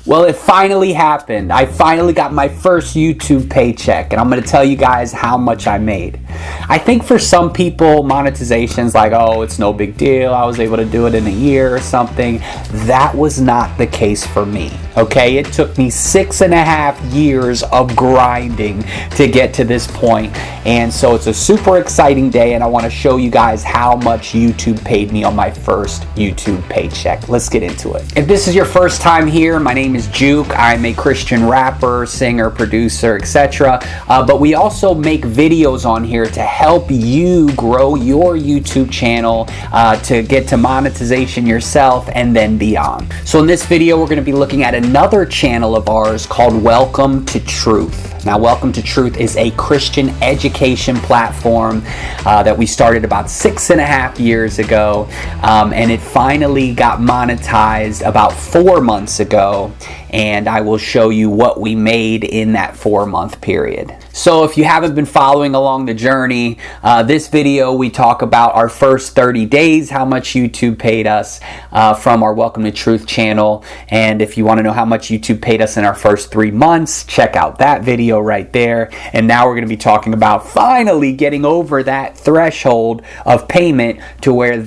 Well, it finally happened. I finally got my first YouTube paycheck, and I'm going to tell you guys how much I made. I think for some people, monetization's like, oh, it's no big deal. I was able to do it in a year or something. That was not the case for me, okay? It took me 6.5 years of grinding to get to this point, and so it's a super exciting day, and I want to show you guys how much YouTube paid me on my first YouTube paycheck. Let's get into it. If this is your first time here, my name is Juke. I'm a Christian rapper, singer, producer, etc. But we also make videos on here to help you grow your YouTube channel to get to monetization yourself and then beyond. So in this video, we're going to be looking at another channel of ours called Welcome to Truth. Now, Welcome to Truth is a Christian education platform that we started about 6.5 years ago, and it finally got monetized about 4 months ago, and I will show you what we made in that 4-month period. So if you haven't been following along the journey, this video we talk about our first 30 days, how much YouTube paid us from our Welcome to Truth channel, and if you want to know how much YouTube paid us in our first 3 months, check out that video right there. And now we're going to be talking about finally getting over that threshold of payment to where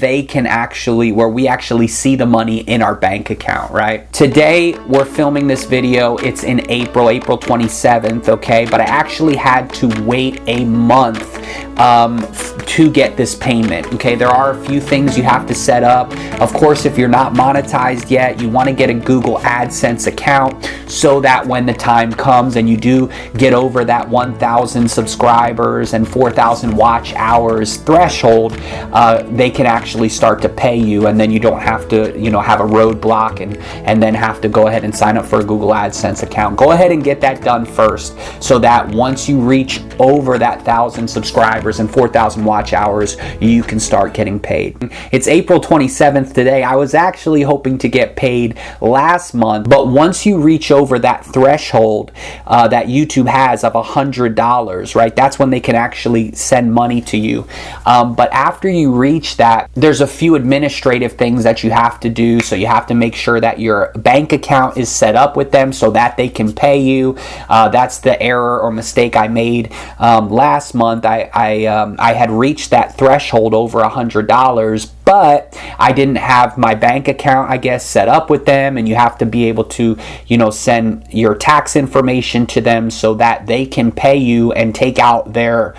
we actually see the money in our bank account, right? Today we're filming this video. It's in April 27th, okay? But I actually had to wait a month to get this payment, okay? There are a few things you have to set up. Of course, if you're not monetized yet, you want to get a Google AdSense account so that when the time comes and you do get over that 1,000 subscribers and 4,000 watch hours threshold, they can actually start to pay you, and then you don't have to, have a roadblock and then have to go ahead and sign up for a Google AdSense account. Go ahead and get that done first, so that once you reach over that 1,000 subscribers and 4,000 watch hours, you can start getting paid. It's April 27th today. I was actually hoping to get paid last month, but once you reach over that threshold that YouTube has of $100, right, that's when they can actually send money to you. But after you reach that, there's a few administrative things that you have to do. So you have to make sure that your bank account is set up with them so that they can pay you. That's the error or mistake I made last month. I had reached that threshold over $100, but I didn't have my bank account, I guess, set up with them, and you have to be able to, send your tax information to them so that they can pay you and take out their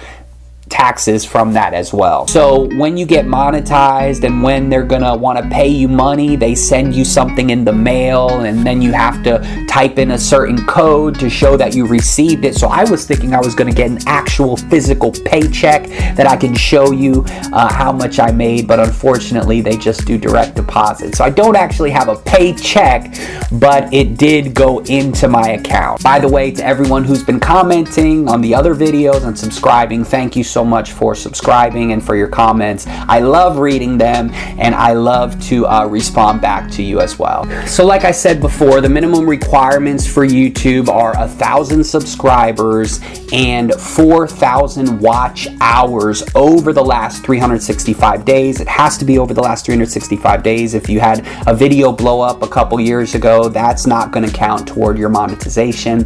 taxes from that as well. So when you get monetized and when they're gonna want to pay you money, they send you something in the mail, and then you have to type in a certain code to show that you received it. So I was thinking I was gonna get an actual physical paycheck that I can show you how much I made, but unfortunately they just do direct deposit. So I don't actually have a paycheck, but it did go into my account. By the way, to everyone who's been commenting on the other videos and subscribing, thank you so much for subscribing and for your comments. I love reading them, and I love to respond back to you as well. So like I said before, the minimum requirements for YouTube are 1,000 subscribers and 4,000 watch hours over the last 365 days. It has to be over the last 365 days. If you had a video blow up a couple years ago, that's not going to count toward your monetization.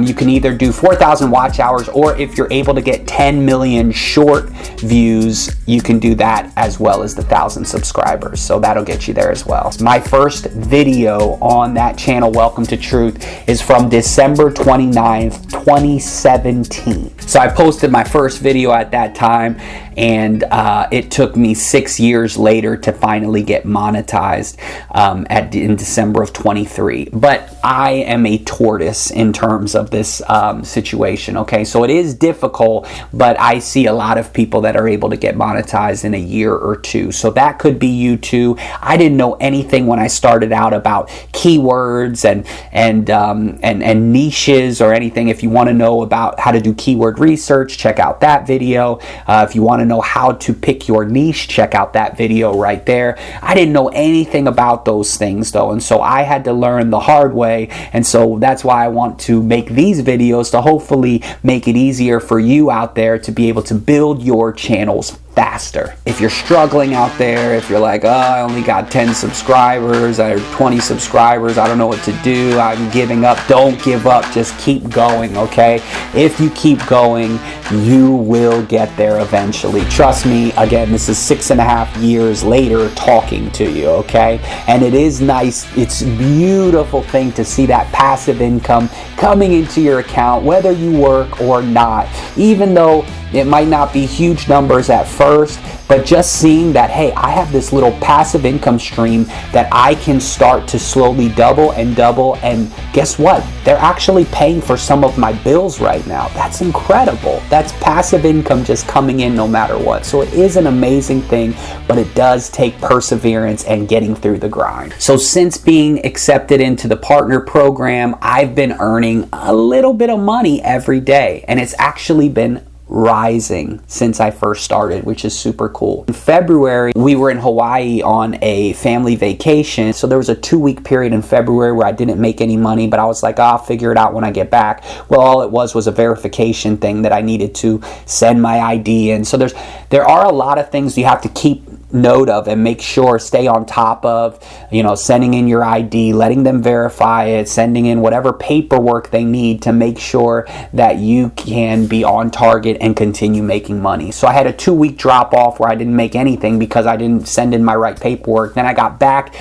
You can either do 4,000 watch hours, or if you're able to get 10 million short views, you can do that as well as the 1,000 subscribers. So that'll get you there as well. My first video on that channel, Welcome to Truth, is from December 29th, 2017. So I posted my first video at that time, and it took me 6 years later to finally get monetized in December of 23. But I am a tortoise in terms of this situation, okay? So it is difficult, but I see a lot of people that are able to get monetized in a year or two. So that could be you too. I didn't know anything when I started out about keywords and niches or anything. If you want to know about how to do keyword research, check out that video. If you want to know how to pick your niche, check out that video right there. I didn't know anything about those things though, and so I had to learn the hard way, and so that's why I want to make these videos to hopefully make it easier for you out there to be able to build your channels faster. If you're struggling out there, if you're like, oh, I only got 10 subscribers or 20 subscribers, I don't know what to do, I'm giving up, don't give up, just keep going, okay? If you keep going, you will get there eventually. Trust me, again, this is 6.5 years later talking to you, okay? And it is nice, it's a beautiful thing to see that passive income coming into your account, whether you work or not, even though it might not be huge numbers at first, but just seeing that, hey, I have this little passive income stream that I can start to slowly double, and guess what? They're actually paying for some of my bills right now. That's incredible. That's passive income just coming in no matter what. So it is an amazing thing, but it does take perseverance and getting through the grind. So since being accepted into the partner program, I've been earning a little bit of money every day, and it's actually been rising since I first started, which is super cool. In February, we were in Hawaii on a family vacation. So there was a 2-week period in February where I didn't make any money, but I was like, I'll figure it out when I get back. Well, all it was a verification thing that I needed to send my ID in. So there are a lot of things you have to keep note of and make sure, stay on top of, sending in your ID, letting them verify it, sending in whatever paperwork they need to make sure that you can be on target and continue making money. So I had a 2-week drop off where I didn't make anything because I didn't send in my right paperwork. Then I got back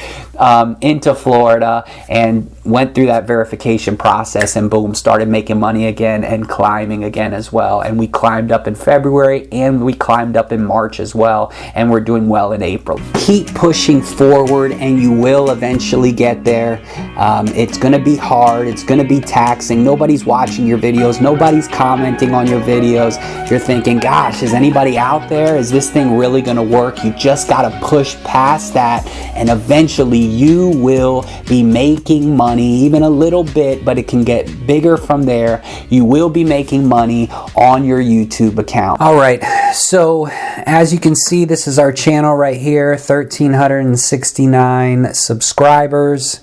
into Florida and went through that verification process, and boom, started making money again and climbing again as well. And we climbed up in February and we climbed up in March as well, and we're doing well in April. Keep pushing forward and you will eventually get there. It's going to be hard. It's going to be taxing. Nobody's watching your videos. Nobody's commenting on your videos. You're thinking, gosh, is anybody out there? Is this thing really going to work? You just got to push past that, and eventually you will be making money, even a little bit, but it can get bigger from there. You will be making money on your YouTube account. All right, so as you can see, this is our channel right here, 1,369 subscribers.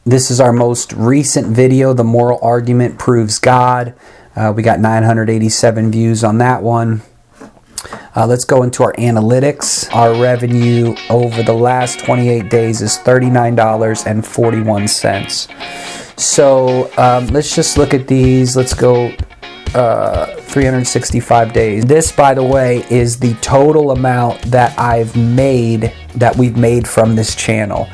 This is our most recent video, The Moral Argument Proves God. We got 987 views on that one. Let's go into our analytics. Our revenue over the last 28 days is $39.41. So let's just look at these. Let's go 365 days. This, by the way, is the total amount that we've made from this channel.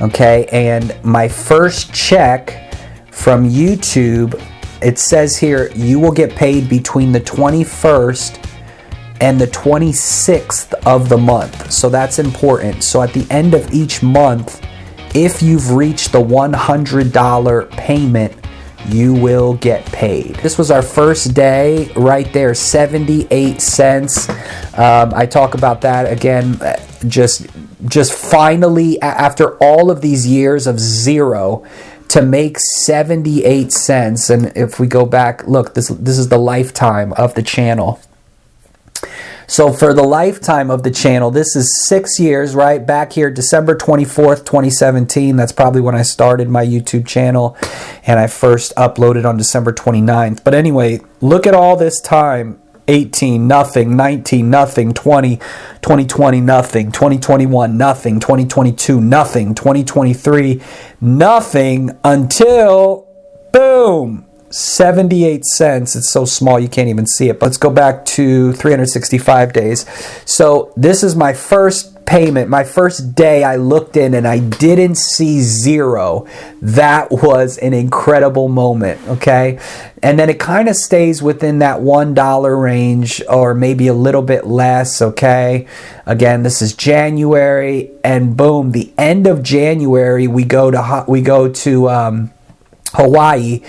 Okay, and my first check from YouTube, it says here, you will get paid between the 21st and the 26th of the month. So that's important. So at the end of each month, if you've reached the $100 payment, you will get paid. This was our first day right there, 78 cents. I talk about that again, just finally, after all of these years of zero, to make 78 cents. And if we go back, look, this is the lifetime of the channel. So for the lifetime of the channel, this is 6 years, right? Back here, December 24th, 2017. That's probably when I started my YouTube channel, and I first uploaded on December 29th. But anyway, look at all this time. 18, nothing, 19, nothing, 20, 2020, nothing, 2021, nothing, 2022, nothing, 2023, nothing, until, boom, 78 cents. It's so small you can't even see it. But let's go back to 365 days. So this is my first payment, my first day. I looked in and I didn't see zero. That was an incredible moment, okay? And then it kind of stays within that $1 range, or maybe a little bit less, okay? Again, this is January, and boom, the end of January, we go to Hawaii,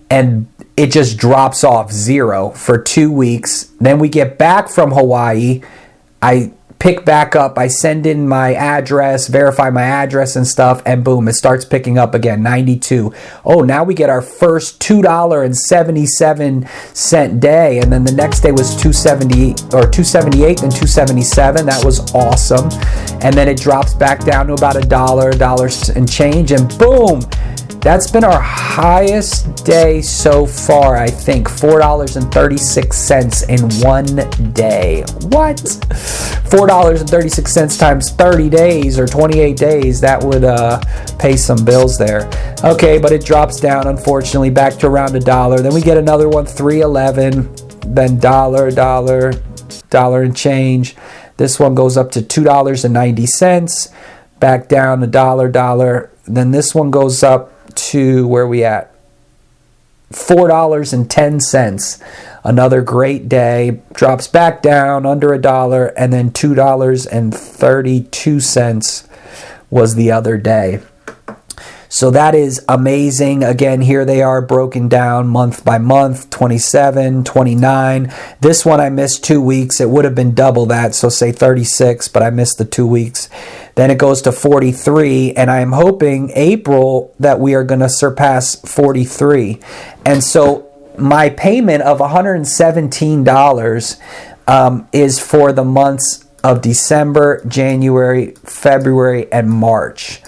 and it just drops off zero for 2 weeks. Then we get back from Hawaii. I pick back up. I send in my address, verify my address and stuff, and boom, it starts picking up again, 92. Oh, now we get our first $2.77 day, and then the next day was 278 and 277. That was awesome. And then it drops back down to about $1 and change, and boom, That's been our highest day so far, I think. $4.36 in one day. What? $4.36 times 30 days or 28 days. That would pay some bills there. Okay, but it drops down, unfortunately, back to around $1. Then we get another one, $3.11. Then dollar and change. This one goes up to $2.90. Back down $1. Then this one goes up to, where we at? $4.10. Another great day. Drops back down under $1, and then $2.32 was the other day. So that is amazing. Again, here they are broken down month by month, 27, 29. This one I missed 2 weeks. It would have been double that, so say 36, but I missed the 2 weeks. Then it goes to 43, and I am hoping April that we are going to surpass 43. And so my payment of $117 is for the months of December, January, February, and March.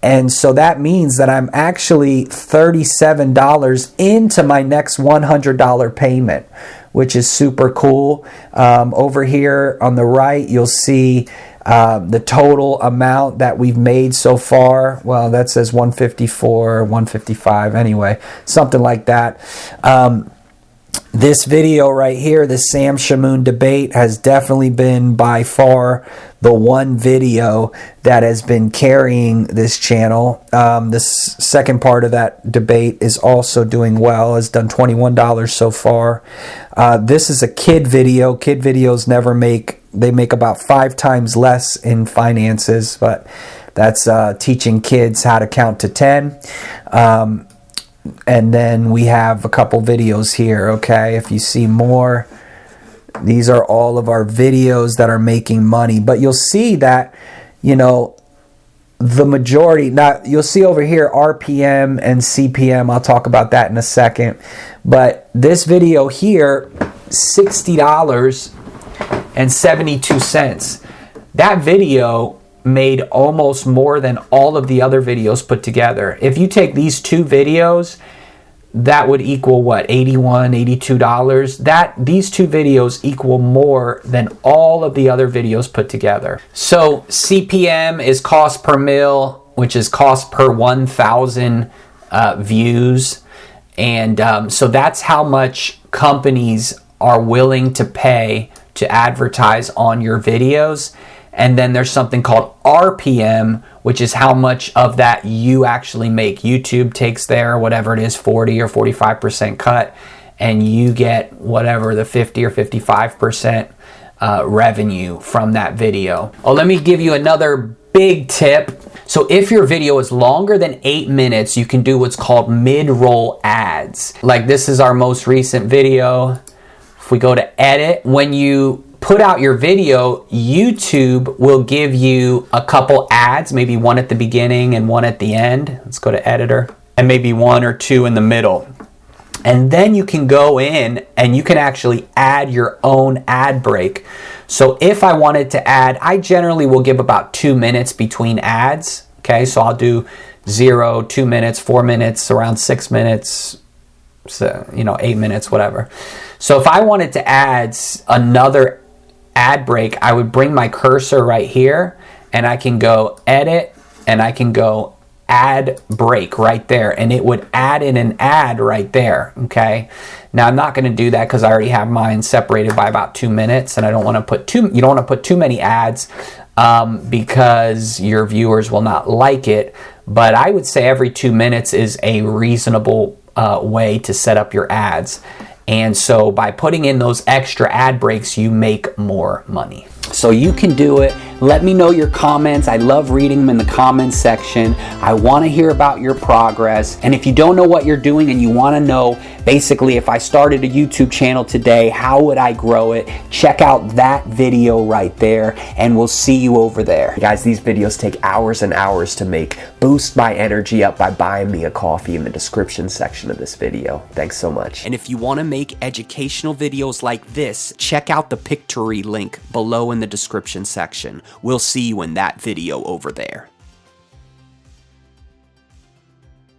And so that means that I'm actually $37 into my next $100 payment, which is super cool. Over here on the right, you'll see the total amount that we've made so far. Well, that says 154, 155, anyway, something like that. This video right here, the Sam Shamoon debate, has definitely been by far the one video that has been carrying this channel. This second part of that debate is also doing well. Has done $21 so far. This is a kid video. Kid videos never they make about 5 times less in finances, but that's teaching kids how to count to 10. And then we have a couple videos here, okay? If you see more, these are all of our videos that are making money. But you'll see that, you know, the majority, now you'll see over here RPM and CPM. I'll talk about that in a second. But this video here, $60.72. That video made almost more than all of the other videos put together. If you take these two videos, that would equal what, $81, $82? These two videos equal more than all of the other videos put together. So CPM is cost per mil, which is cost per 1,000 views. And so that's how much companies are willing to pay to advertise on your videos. And then there's something called RPM, which is how much of that you actually make. YouTube takes their, whatever it is, 40 or 45% cut, and you get whatever the 50 or 55% revenue from that video. Oh, let me give you another big tip. So if your video is longer than 8 minutes, you can do what's called mid-roll ads. Like this is our most recent video. If we go to edit, when you put out your video, YouTube will give you a couple ads, maybe one at the beginning and one at the end. Let's go to editor, and maybe 1 or 2 in the middle. And then you can go in and you can actually add your own ad break. So if I wanted to add, I generally will give about 2 minutes between ads. Okay, so I'll do 0, 2 minutes, 4 minutes, around 6 minutes, so, 8 minutes, whatever. So if I wanted to add another ad break, I would bring my cursor right here and I can go edit and I can go ad break right there, and it would add in an ad right there. Okay, now I'm not going to do that because I already have mine separated by about 2 minutes, and I don't want to put you don't want to put too many ads because your viewers will not like it. But I would say every 2 minutes is a reasonable way to set up your ads. And so by putting in those extra ad breaks, you make more money. So you can do it. Let me know your comments. I love reading them in the comments section. I want to hear about your progress. And if you don't know what you're doing and you want to know, basically, if I started a YouTube channel today, how would I grow it? Check out that video right there, and we'll see you over there. Guys, these videos take hours and hours to make. Boost my energy up by buying me a coffee in the description section of this video. Thanks so much. And if you want to make educational videos like this, check out the Pictory link below in the description section. We'll see you in that video over there.